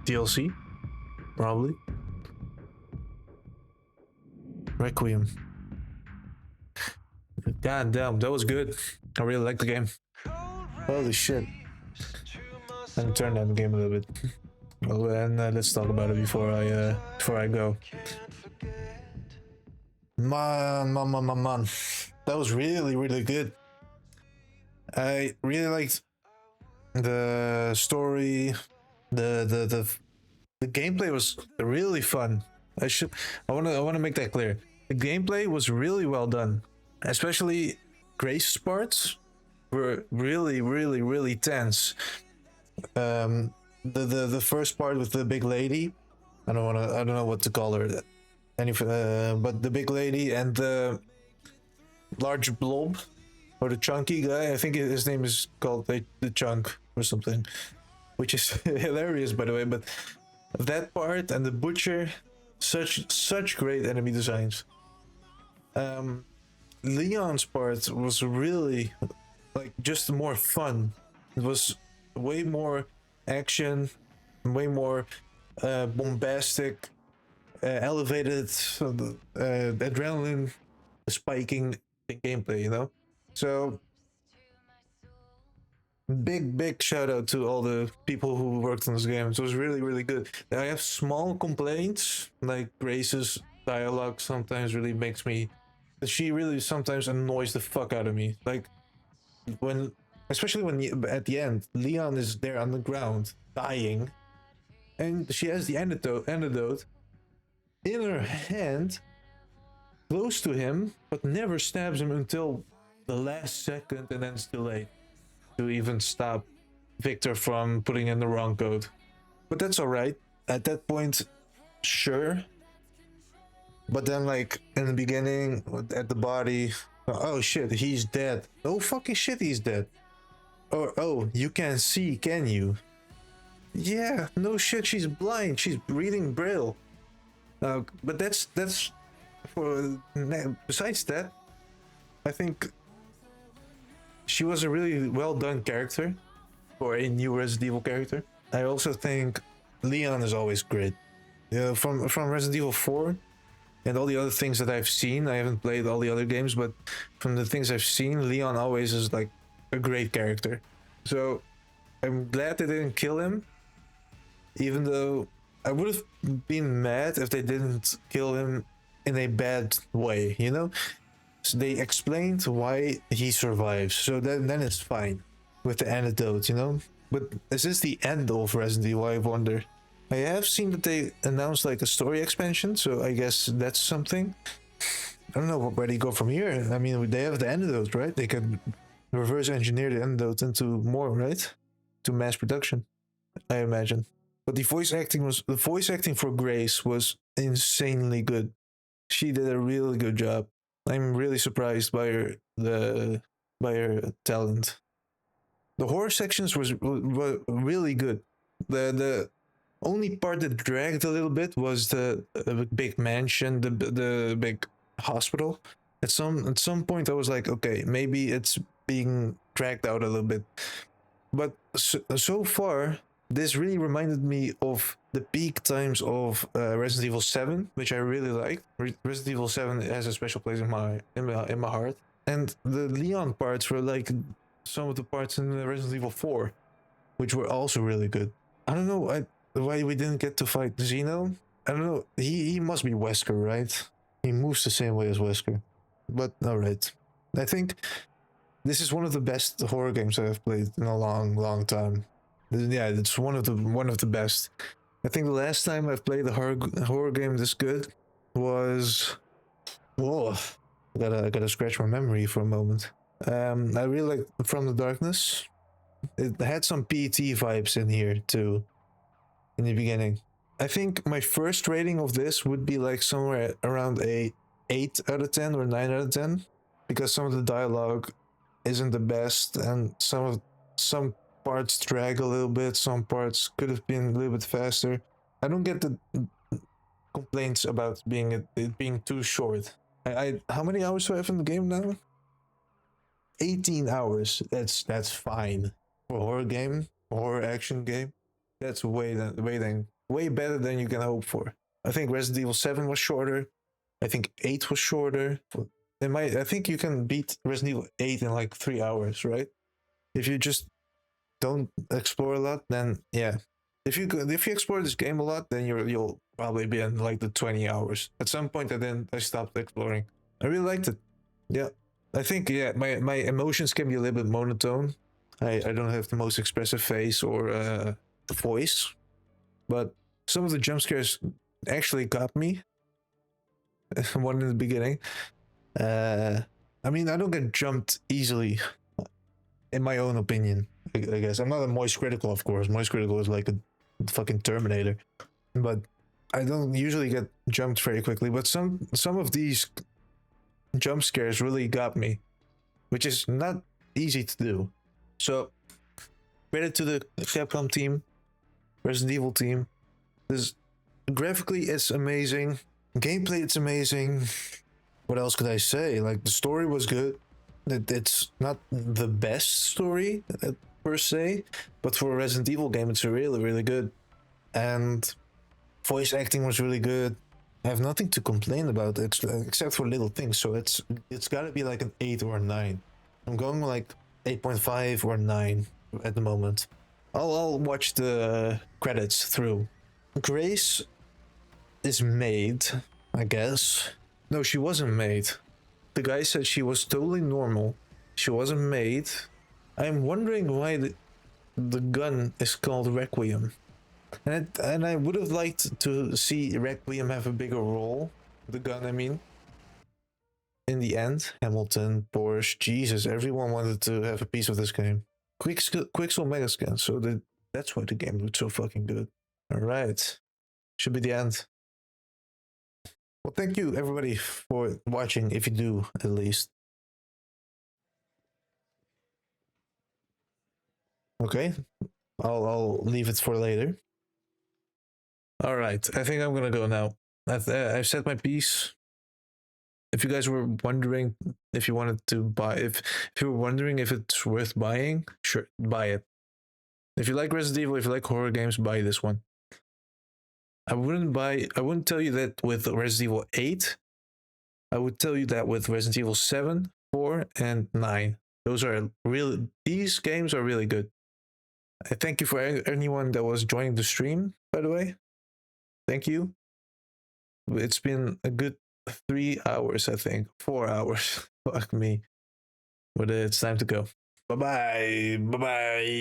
DLC, probably. Requiem. God damn, that was good. I really like the game. Holy shit. Let me turn down the game a little bit. Well, and let's talk about it before I go. Man. That was really, really good. I really liked the story. The gameplay was really fun. I wanna make that clear. The gameplay was really well done. Especially Grace's parts were really, really, really tense. The first part with the big lady, I don't know what to call her. But the big lady and the large blob or the chunky guy. I think his name is called the chunk or something, which is hilarious by the way. But that part and the butcher, such great enemy designs. Leon's part was really like just more fun. It was way more action, way more bombastic, elevated adrenaline spiking gameplay, you know. So big shout out to all the people who worked on this game. It was really really good. I have small complaints like Grace's dialogue sometimes really makes me. She really sometimes annoys the fuck out of me. Like when, especially when at the end, Leon is there on the ground dying, and she has the antidote in her hand, close to him, but never stabs him until the last second, and then it's too late to even stop Victor from putting in the wrong code. But that's alright. At that point, sure. But then, like, in the beginning, at the body, oh shit, he's dead. Oh fucking shit, he's dead. Or, oh, you can't see, can you? Yeah, no shit, she's blind. She's reading Braille. But that's for. Besides that, I think she was a really well done character for a new Resident Evil character. I also think Leon is always great. Yeah, from Resident Evil 4 and all the other things that I've seen. I haven't played all the other games, but from the things I've seen, Leon always is like a great character. So I'm glad they didn't kill him, even though I would have been mad if they didn't kill him in a bad way, you know? So they explained why he survives, so then it's fine with the antidote, you know? But is this the end of Resident Evil, I wonder? I have seen that they announced like a story expansion, so I guess that's something. I don't know where they go from here. I mean, they have the antidote, right? They can reverse engineer the antidote into more, right? To mass production, I imagine. But the voice acting for Grace was insanely good. She did a really good job. I'm really surprised by her talent. The horror sections were really good. The only part that dragged a little bit was the big mansion, the big hospital. At some point, I was like, okay, maybe it's being dragged out a little bit. But so far, this really reminded me of the peak times of Resident Evil 7, which I really liked. Resident Evil 7 has a special place in my heart. And the Leon parts were like some of the parts in Resident Evil 4, which were also really good. I don't know why we didn't get to fight Xeno. I don't know. He must be Wesker, right? He moves the same way as Wesker. But alright. I think this is one of the best horror games I've played in a long time. Yeah, it's one of the best. I think the last time I've played a horror game this good was, whoa, I gotta scratch my memory for a moment. I really like From the Darkness. It had some PT vibes in here too. In the beginning, I think my first rating of this would be like somewhere around a 8 out of 10 or 9 out of 10, because some of the dialogue isn't the best, and some parts drag a little bit. Some parts could have been a little bit faster. I don't get the complaints about it being too short. I how many hours do I have in the game now? 18 hours. That's fine for a horror action game. That's way way better than you can hope for. I think Resident Evil 7 was shorter. I think 8 was shorter. I think you can beat Resident Evil 8 in like 3 hours, right? If you just don't explore a lot, then yeah. If you explore this game a lot, then you'll probably be in like the 20 hours. At some point, I stopped exploring. I really liked it. Yeah, I think my emotions can be a little bit monotone. I don't have the most expressive face or voice, but some of the jump scares actually got me. One in the beginning. I mean, I don't get jumped easily, in my own opinion. I guess I'm not a Moist Critical, of course. Moist Critical is like a fucking Terminator, but I don't usually get jumped very quickly. But some of these jump scares really got me, which is not easy to do. So credit to the Capcom team, Resident Evil team. This graphically it's amazing, gameplay it's amazing. What else could I say? Like the story was good. It's not the best story per se, but for a Resident Evil game, it's really good. And voice acting was really good. I have nothing to complain about except for little things. So it's got to be like an 8 or a 9. I'm going like 8.5 or 9 at the moment. I'll watch the credits through. Grace is made, I guess. No, she wasn't made. The guy said she was totally normal. She wasn't made. I'm wondering why the gun is called Requiem. And I would have liked to see Requiem have a bigger role. The gun, I mean. In the end, Hamilton, Porsche, Jesus, everyone wanted to have a piece of this game. Quixel Megascan, so that's why the game looked so fucking good. Alright. Should be the end. Well, thank you everybody for watching, if you do, at least. Okay, I'll leave it for later. All right, I think I'm gonna go now. I've said my piece. If you guys were wondering if you wanted to buy, if you were wondering if it's worth buying, sure, buy it. If you like Resident Evil, if you like horror games, buy this one. I wouldn't tell you that with Resident Evil 8. I would tell you that with Resident Evil 7, 4, and 9. These games are really good. I thank you for anyone that was joining the stream, by the way. Thank you. It's been a good 3 hours, I think. 4 hours. Fuck me. But it's time to go. Bye-bye. Bye-bye.